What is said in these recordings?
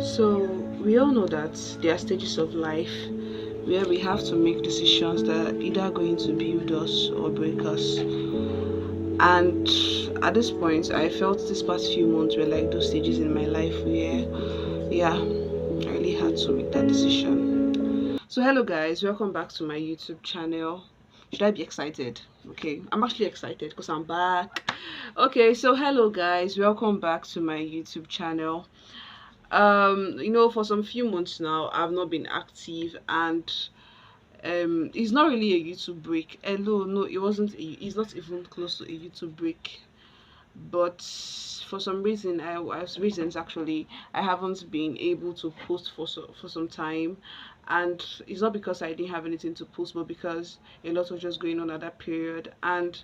So, we all know that there are stages of life where we have to make decisions that are either going to build us or break us. And at this point, I felt this past few months were like those stages in my life where, yeah, I really had to make that decision. So, hello guys, welcome back to my YouTube channel. Should I be excited? Okay, I'm actually excited because I'm back. Okay, so hello guys, welcome back to my YouTube channel. For some few months now I've not been active, and it's not really a YouTube break. Hello, no, it's not even close to a YouTube break. But for some reason, reasons actually, I haven't been able to post for some time. And it's not because I didn't have anything to post, but because a lot was just going on at that period. And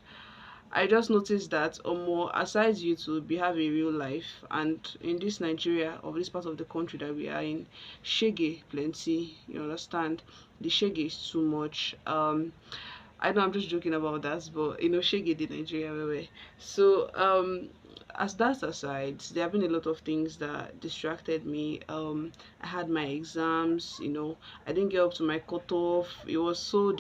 I just noticed that more aside YouTube, we have a real life, and in this Nigeria, or this part of the country that we are in, shege plenty. You understand? The shege is too much. I know I'm just joking about that, but shege the Nigeria way. So as that aside, there have been a lot of things that distracted me. I had my exams. I didn't get up to my cutoff. It was so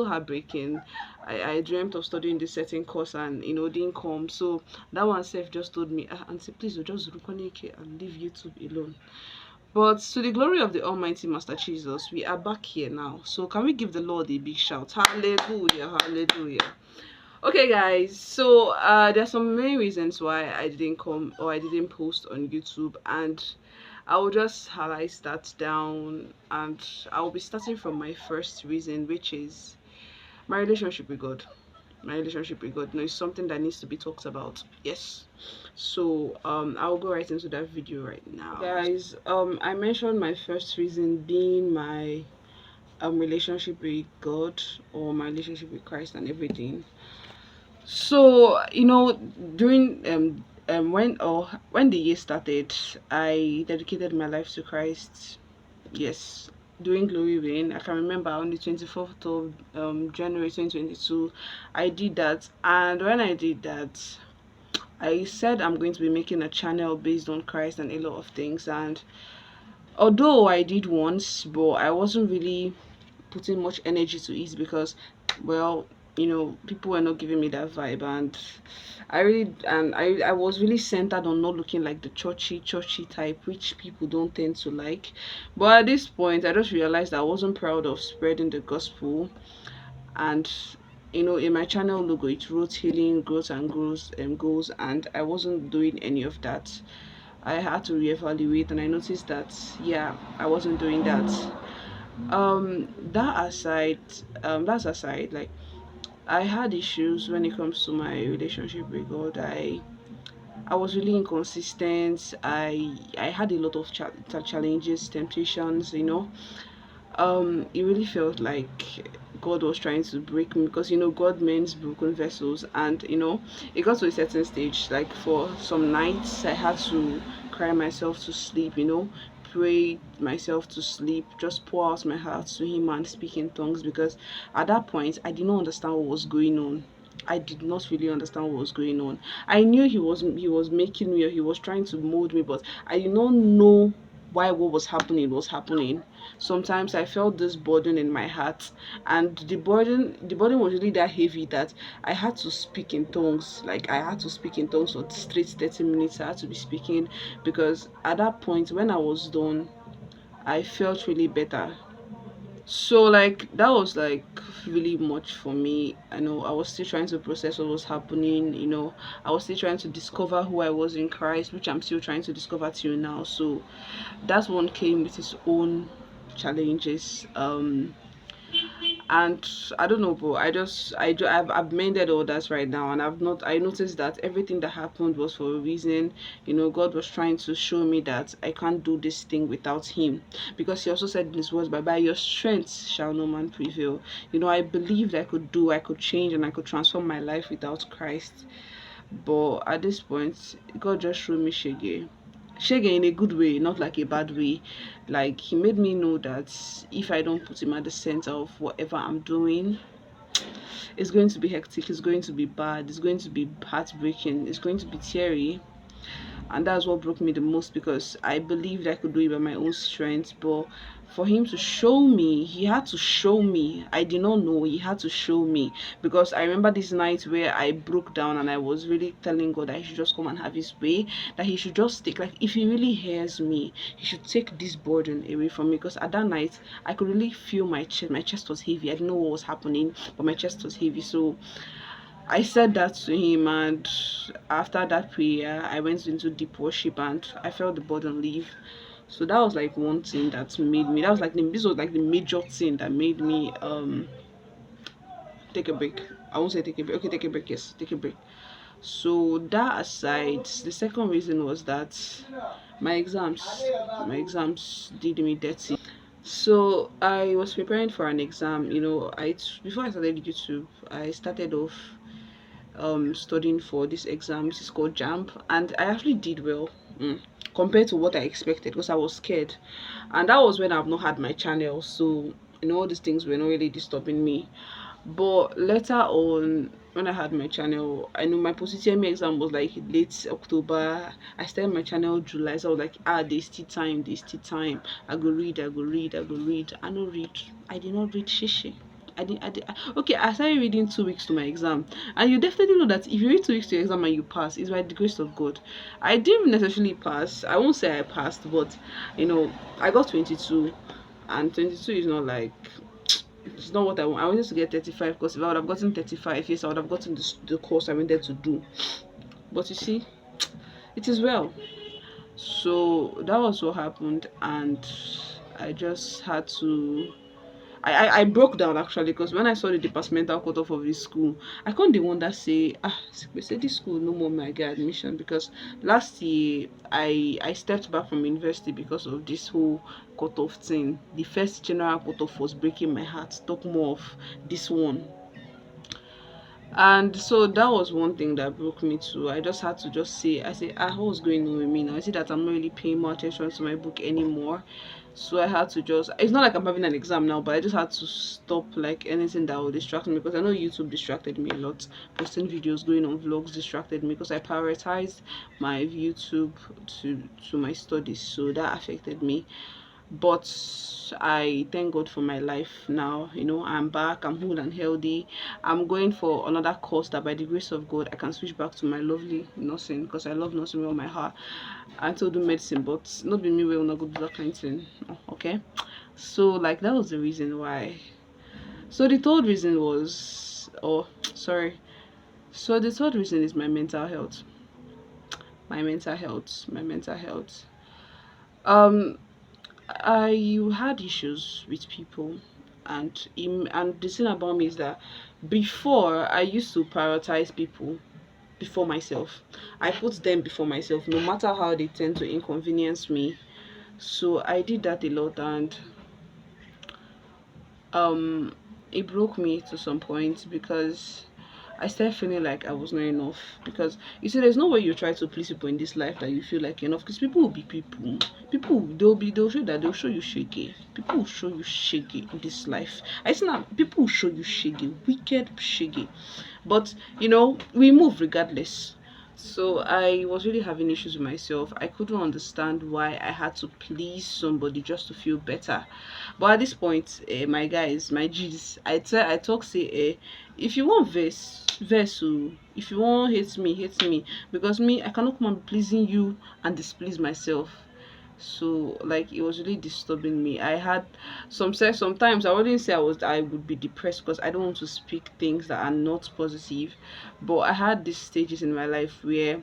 heartbreaking. I dreamt of studying this certain course, and didn't come. So that one self just told me, Auntie, please just rukonike and leave YouTube alone. But to the glory of the Almighty Master Jesus, we are back here now. So can we give the Lord a big shout? Hallelujah, hallelujah. Okay, guys. So there's some main reasons why I didn't come or I didn't post on YouTube, and I will just highlight that down, and I will be starting from my first reason, which is my relationship with God. My relationship with God, is something that needs to be talked about. Yes. So I'll go right into that video right now. Guys, I mentioned my first reason being my relationship with God, or my relationship with Christ and everything. So during when the year started, I dedicated my life to Christ. Yes, during Glory Rain, I can remember on the 24th of January 2022, I did that. And when I did that, I said I'm going to be making a channel based on Christ and a lot of things. And although I did once, but I wasn't really putting much energy to it because, well, people were not giving me that vibe, and I was really centered on not looking like the churchy type, which people don't tend to like. But at this point, I just realized I wasn't proud of spreading the gospel. And in my channel logo it wrote healing, growth and growth goals, and I wasn't doing any of that. I had to reevaluate, and I noticed that, yeah, I wasn't doing that. That's aside, like, I had issues when it comes to my relationship with God. I was really inconsistent. I had a lot of challenges, temptations. It really felt like God was trying to break me, because God mends broken vessels. And it got to a certain stage, like for some nights I had to cry myself to sleep, pray myself to sleep, just pour out my heart to him and speak in tongues, because at that point I did not understand what was going on. I did not really understand what was going on. I knew he was making me, or he was trying to mold me, but I did not know why what was happening. Sometimes I felt this burden in my heart, and the burden was really that heavy that I had to speak in tongues. Like, I had to speak in tongues for straight 30 minutes. I had to be speaking, because at that point when I was done, I felt really better. So, like, that was like really much for me. I know I was still trying to process what was happening. I was still trying to discover who I was in Christ, which I'm still trying to discover till now. So that one came with its own challenges. And I don't know, but I've mended all that right now, and I noticed that everything that happened was for a reason. God was trying to show me that I can't do this thing without him, because he also said in his words, by your strength shall no man prevail. I believed I could change, and I could transform my life without Christ. But at this point, God just showed me shege in a good way, not like a bad way. Like, he made me know that if I don't put him at the center of whatever I'm doing, it's going to be hectic, it's going to be bad, it's going to be heartbreaking, it's going to be teary. and that's what broke me the most, because I believed I could do it by my own strength. But for him to show me, he had to show me. I did not know, he had to show me. Because I remember this night where I broke down and I was really telling God that he should just come and have his way, that he should just take, like, if he really hears me, he should take this burden away from me. Because at that night I could really feel my chest was heavy. I didn't know what was happening, but my chest was heavy. So I said that to him, and after that prayer, I went into deep worship and I felt the burden leave. So that was like one thing that made me. That was like this was like the major thing that made me take a break. I won't say take a break. Okay, take a break. Yes, take a break. So that aside, the second reason was that my exams, my exams did me dirty. So I was preparing for an exam. Before I started YouTube, I started off studying for this exam. This is called JAMP, and I actually did well, compared to what I expected, because I was scared. And that was when I've not had my channel, so all these things were not really disturbing me. But later on, when I had my channel, I know my post-UTME exam was like late October. I started my channel July, so I was like, there's still time, there's still time. I go read, I go read, I go read. I no read. I did not read shishi. Okay, I started reading 2 weeks to my exam, and you definitely know that if you read 2 weeks to your exam and you pass, it's by the grace of God. I didn't necessarily pass. I won't say I passed, but I got 22, and 22 is not like, it's not what I want. I wanted to get 35, because if I would have gotten 35, yes, I would have gotten the course I wanted to do. But you see, it is well. So that was what happened, and I just had to. I broke down actually, because when I saw the departmental cutoff of this school, I can't the one that say, they say this school no more my get admission, because last year I stepped back from university because of this whole cutoff thing. The first general cutoff was breaking my heart. Talk more of this one. And so that was one thing that broke me too. I just had to just say, I say, what's going on with me now? I see that I'm not really paying more attention to my book anymore. So I had to just, it's not like I'm having an exam now, but I just had to stop like anything that would distract me, because I know YouTube distracted me a lot. Posting videos, going on vlogs distracted me, because I prioritized my YouTube to my studies. So that affected me. But I thank God for my life now. I'm back, I'm whole and healthy. I'm going for another course that by the grace of God I can switch back to my lovely nursing, because I love nursing with all my heart. I told do medicine, but not be me will not go do that kind of thing. Okay, so like that was the reason why. So the third reason was, sorry, so the third reason is my mental health. My mental health. um I had issues with people, and the thing about me is that before I used to prioritize people before myself. I put them before myself, no matter how they tend to inconvenience me. So I did that a lot, and um it broke me to some point, because I started feeling like I was not enough. Because you see, there's no way you try to please people in this life that you feel like enough. Because people will be people. They'll show that they'll show you shaggy. People will show you shaggy in this life. I see now people will show you shaggy, wicked shaggy. But we move regardless. So I was really having issues with myself. I couldn't understand why I had to please somebody just to feel better. But at this point, my guys, my G's, I talk say, if you want verse, oh. If you want hate me, because me, I cannot come and be pleasing you and displease myself. So like it was really disturbing me. I had sometimes I wouldn't say I would be depressed, because I don't want to speak things that are not positive, but I had these stages in my life where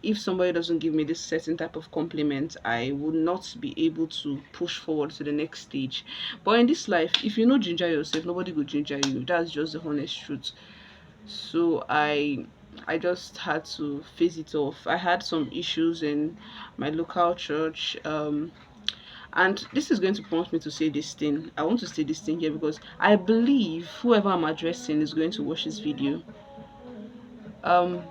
if somebody doesn't give me this certain type of compliment, I would not be able to push forward to the next stage. But in this life, if you know ginger yourself, nobody will ginger you. That's just the honest truth. So I just had to face it off. I had some issues in my local church, and this is going to prompt me to say this thing. I want to say this thing here, because I believe whoever I'm addressing is going to watch this video. um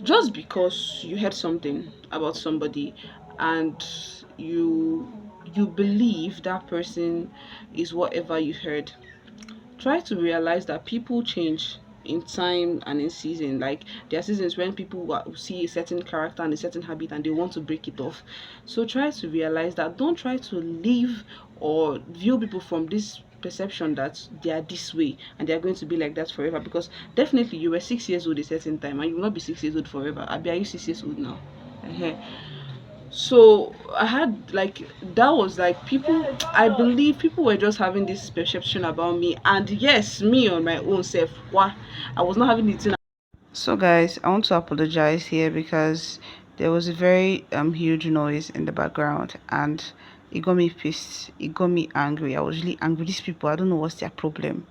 just because you heard something about somebody, and you believe that person is whatever you heard, try to realize that people change. in time and in season. Like there are seasons when people see a certain character and a certain habit and they want to break it off. So try to realize that. Don't try to live or view people from this perception that they are this way and they are going to be like that forever, because definitely you were 6 years old a certain time and you will not be 6 years old forever. Abi, are you 6 years old now? So I had like, that was like, people, I believe people were just having this perception about me, and yes, me on my own self, why I was not having it in. So guys, I want to apologize here because there was a very huge noise in the background and it got me pissed, it got me angry. I was really angry. These people, I don't know what's their problem,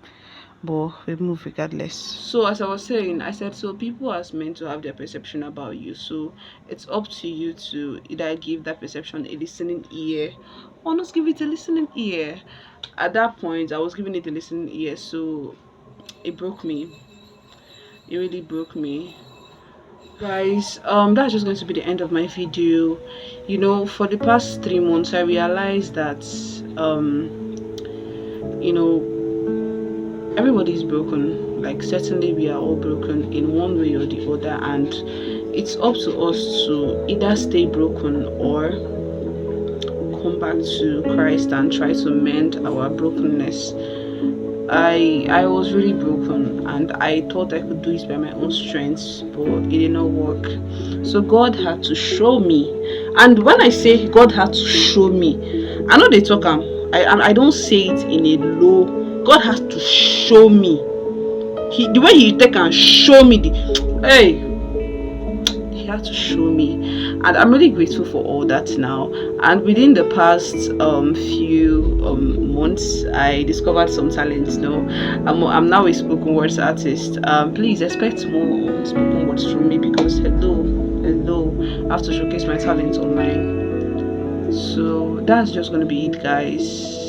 but we move regardless. So as I was saying, I said, so people are meant to have their perception about you, so it's up to you to either give that perception a listening ear or not give it a listening ear. At that point I was giving it a listening ear, so it broke me, it really broke me. Guys, that's just going to be the end of my video. You know, for the past 3 months I realized that you know, everybody's broken. Like certainly we are all broken in one way or the other, and it's up to us to either stay broken or come back to Christ and try to mend our brokenness. I was really broken and I thought I could do it by my own strength, but it did not work. So God had to show me. And when I say God had to show me, I know they talk I don't say it in a low. God has to show me. The way he take and show me the hey, he had to show me, and I'm really grateful for all that now. And within the past few months I discovered some talents. No, I'm now a spoken words artist. Please expect more spoken words from me, because hello, I have to showcase my talent online. So that's just gonna be it, guys.